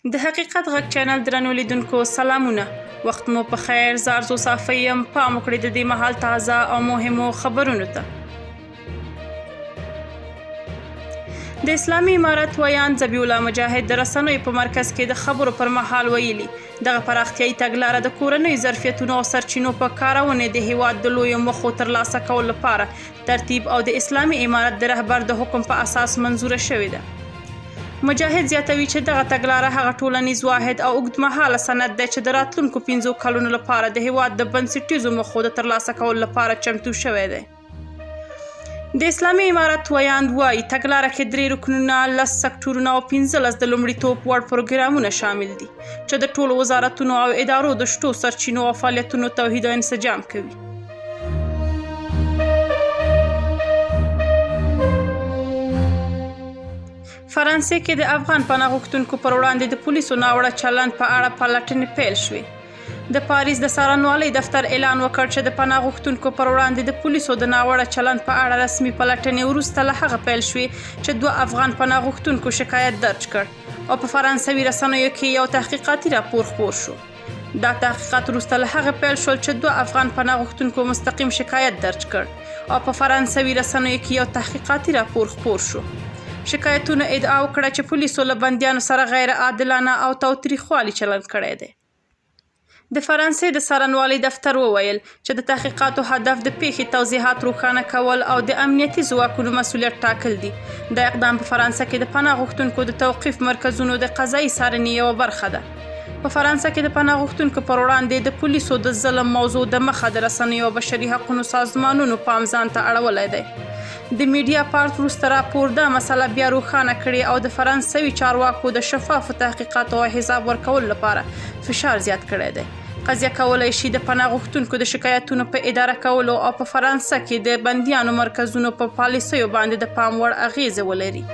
د حقیقت غږ چینل درنو لیدونکو سلامونه. وخت مو په خیر. زه ارزو صافی یم. پام وکړئ د دې مهال تازه او مهمو خبرونو ته. د اسلامي امارت ویان ذبیح الله مجاهد د رسنیو په مرکز کې د خبرو پر مهال ویلي دغه پراختیایي تګلاره د کورنیو ظرفیتونو او سرچینو په کارونې د هیواد د لویو موخو ترلاسه کولو لپاره ترتیب او د اسلامي امارت د رهبر د حکم په اساس منظوره شوې ده. مجاهد زیاتوي چې دغه تګلاره هغه ټولنیز واحد او اوږدمهاله سند دی چې د راتلونکو 5 کلونو لپاره د هیواد د بنسټیزو موخو د ترلاسه کولو لپاره چمتو شوی دی. د اسلامي امارت ویاند وایي تګلاره کې 3 رکنونه، 10 سکتورونه او 15 د لومړیتوب وړ پروګرامونه شامل دي چې د ټولو وزارتونو او ادارو د شتو سرچینو او فعالیتونو توحید او انسجام کوي. فرانسې کې د افغان پناه غوښتونکو پر وړاندې د پولیسو ناوړه چلند په اړه پلټنې پیل شوې. د پاریس د څارنوالۍ دفتر اعلان وکړ چې د پناه غوښتونکو پر وړاندې د پولیسو د ناوړه چلند په اړه رسمي پلټنې وروسته له هغه پیل شوې چې 2 افغان پناه غوښتونکو شکایت درج کړ او په فرانسوي رسنیو کې یو تحقیقاتي راپور خپور شو. دا تحقیقات وروسته له هغه پیل شول چې 2 افغان پناه غوښتونکو مستقیم شکایت درج کړ او په فرانسوي رسنیو کې یو تحقیقاتي راپور خپور شو. شکایتونه ادعا وکړه چې پولیسو له بندیانو سره غیر عادلانه او تاوتریخوالي چلند کړی دی. د فرانسې د څارنوالۍ دفتر وویل چې د تحقیقاتو هدف د پیښې توضیحات روښانه کول او د امنیتي ځواکونو مسؤلیت ټاکل دي. دا اقدام په فرانسه کې د پناه غوښتونکو د توقیف مرکزونو د قضایي څارنې یوه برخه ده. په فرانسه کې د پناه غوښتونکو پر وړاندې د پولیسو د ظلم موضوع د مخه د رسنیو او بشري حقوقو سازمانونو پام ځان ته اړولی دی. د میډیا پارت وروسته راپور دا مسله بیا روښانه کړې او د فرانسوي چارواکو د شفافو تحقیقاتو او حساب ورکولو لپاره فشار زیات کړی دی. قضیه کولی شي د پناه غوښتونکو د شکایتونو په اداره کولو او په فرانسه کې د بندیانو مرکزونو په پالیسیو باندې د پام وړ اغیزه ولري.